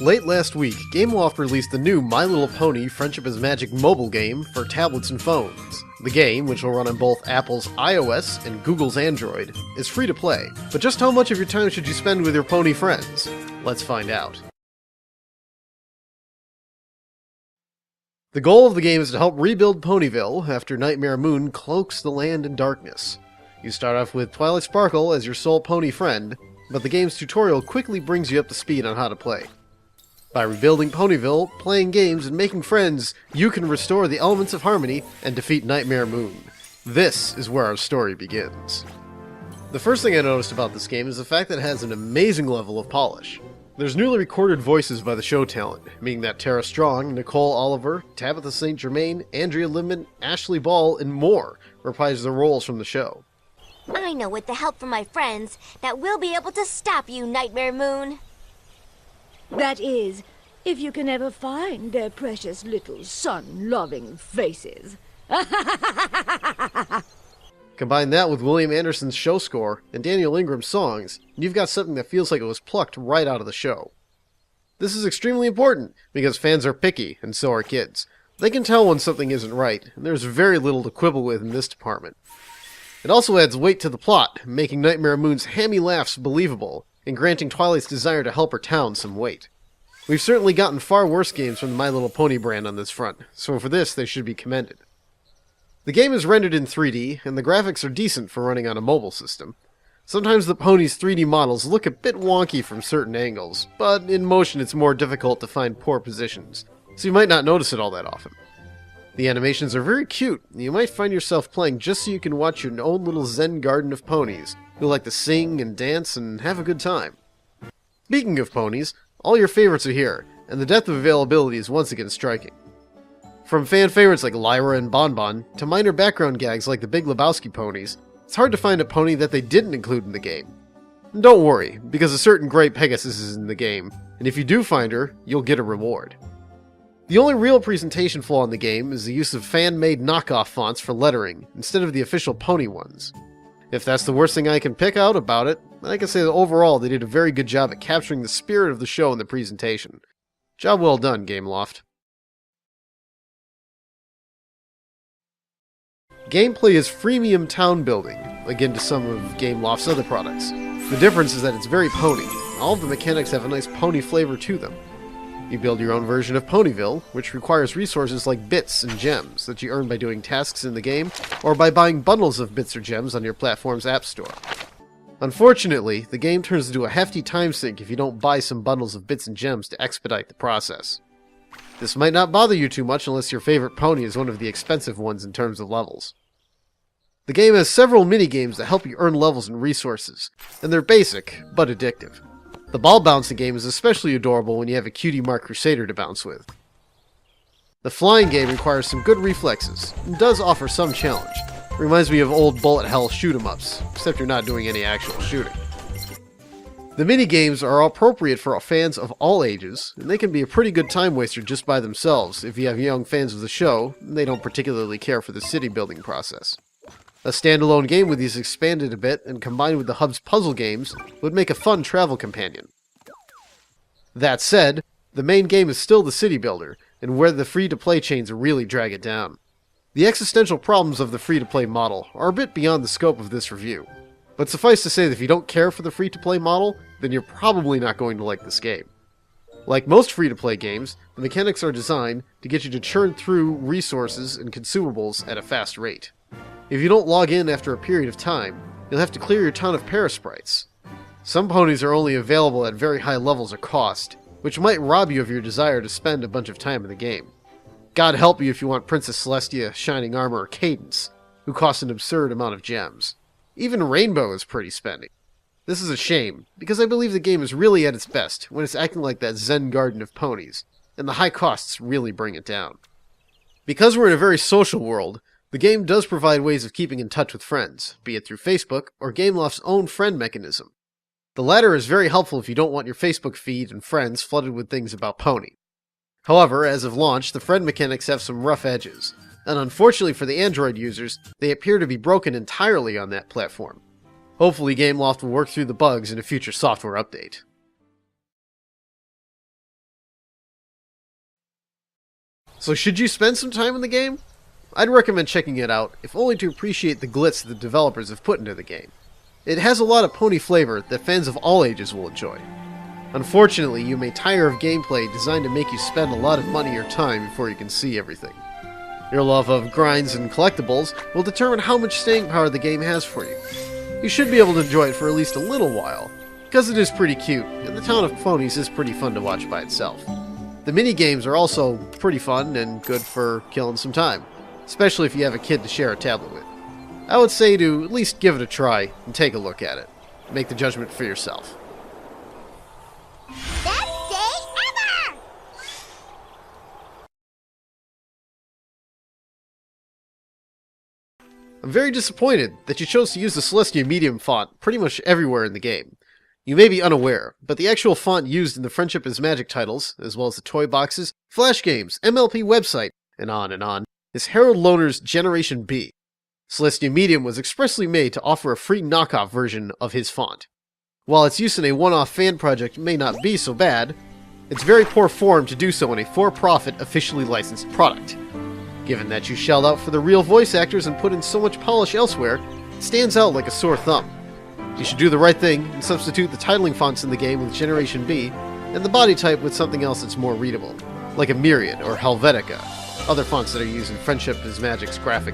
Late last week, Gameloft released the new My Little Pony Friendship is Magic mobile game for tablets and phones. The game, which will run on both Apple's iOS and Google's Android, is free to play. But just how much of your time should you spend with your pony friends? Let's find out. The goal of the game is to help rebuild Ponyville after Nightmare Moon cloaks the land in darkness. You start off with Twilight Sparkle as your sole pony friend, but the game's tutorial quickly brings you up to speed on how to play. By rebuilding Ponyville, playing games, and making friends, you can restore the elements of harmony and defeat Nightmare Moon. This is where our story begins. The first thing I noticed about this game is the fact that it has an amazing level of polish. There's newly recorded voices by the show talent, meaning that Tara Strong, Nicole Oliver, Tabitha St. Germain, Andrea Limon, Ashley Ball, and more reprise their roles from the show. I know with the help from my friends that we'll be able to stop you, Nightmare Moon. That is, if you can ever find their precious little sun-loving faces. Combine that with William Anderson's show score and Daniel Ingram's songs, and you've got something that feels like it was plucked right out of the show. This is extremely important, because fans are picky, and so are kids. They can tell when something isn't right, and there's very little to quibble with in this department. It also adds weight to the plot, making Nightmare Moon's hammy laughs believable, and granting Twilight's desire to help her town some weight. We've certainly gotten far worse games from the My Little Pony brand on this front, so for this they should be commended. The game is rendered in 3D, and the graphics are decent for running on a mobile system. Sometimes the pony's 3D models look a bit wonky from certain angles, but in motion it's more difficult to find poor positions, so you might not notice it all that often. The animations are very cute, and you might find yourself playing just so you can watch your own little zen garden of ponies, who like to sing and dance and have a good time. Speaking of ponies, all your favorites are here, and the depth of availability is once again striking. From fan favorites like Lyra and Bonbon, to minor background gags like the Big Lebowski ponies, it's hard to find a pony that they didn't include in the game. And don't worry, because a certain Grey Pegasus is in the game, and if you do find her, you'll get a reward. The only real presentation flaw in the game is the use of fan-made knockoff fonts for lettering, instead of the official pony ones. If that's the worst thing I can pick out about it, I can say that overall they did a very good job at capturing the spirit of the show in the presentation. Job well done, Gameloft. Gameplay is freemium town building, akin to some of Gameloft's other products. The difference is that it's very pony. All of the mechanics have a nice pony flavor to them. You build your own version of Ponyville, which requires resources like bits and gems that you earn by doing tasks in the game, or by buying bundles of bits or gems on your platform's app store. Unfortunately, the game turns into a hefty time sink if you don't buy some bundles of bits and gems to expedite the process. This might not bother you too much unless your favorite pony is one of the expensive ones in terms of levels. The game has several mini-games that help you earn levels and resources, and they're basic, but addictive. The ball bouncing game is especially adorable when you have a cutie mark crusader to bounce with. The flying game requires some good reflexes, and does offer some challenge. It reminds me of old bullet hell shoot-em-ups, except you're not doing any actual shooting. The mini-games are appropriate for fans of all ages, and they can be a pretty good time waster just by themselves if you have young fans of the show, and they don't particularly care for the city building process. A standalone game with these expanded a bit and combined with the hub's puzzle games would make a fun travel companion. That said, the main game is still the city builder, and where the free-to-play chains really drag it down. The existential problems of the free-to-play model are a bit beyond the scope of this review, but suffice to say that if you don't care for the free-to-play model, then you're probably not going to like this game. Like most free-to-play games, the mechanics are designed to get you to churn through resources and consumables at a fast rate. If you don't log in after a period of time, you'll have to clear your town of parasprites. Some ponies are only available at very high levels of cost, which might rob you of your desire to spend a bunch of time in the game. God help you if you want Princess Celestia, Shining Armor, or Cadence, who cost an absurd amount of gems. Even Rainbow is pretty spendy. This is a shame, because I believe the game is really at its best when it's acting like that zen garden of ponies, and the high costs really bring it down. Because we're in a very social world, the game does provide ways of keeping in touch with friends, be it through Facebook or Gameloft's own friend mechanism. The latter is very helpful if you don't want your Facebook feed and friends flooded with things about Pony. However, as of launch, the friend mechanics have some rough edges, and unfortunately for the Android users, they appear to be broken entirely on that platform. Hopefully Gameloft will work through the bugs in a future software update. So should you spend some time in the game? I'd recommend checking it out, if only to appreciate the glitz the developers have put into the game. It has a lot of pony flavor that fans of all ages will enjoy. Unfortunately, you may tire of gameplay designed to make you spend a lot of money or time before you can see everything. Your love of grinds and collectibles will determine how much staying power the game has for you. You should be able to enjoy it for at least a little while, because it is pretty cute, and the town of ponies is pretty fun to watch by itself. The mini-games are also pretty fun and good for killing some time, especially if you have a kid to share a tablet with. I would say to at least give it a try and take a look at it. Make the judgment for yourself. Best day ever! I'm very disappointed that you chose to use the Celestia Medium font pretty much everywhere in the game. You may be unaware, but the actual font used in the Friendship is Magic titles, as well as the toy boxes, Flash games, MLP website, and on, is Harold Lohner's Generation B. Celestia Medium was expressly made to offer a free knockoff version of his font. While its use in a one-off fan project may not be so bad, it's very poor form to do so in a for-profit, officially licensed product. Given that you shelled out for the real voice actors and put in so much polish elsewhere, it stands out like a sore thumb. You should do the right thing and substitute the titling fonts in the game with Generation B, and the body type with something else that's more readable, like a Myriad or Helvetica, other fonts that are used in Friendship is Magic's graphic.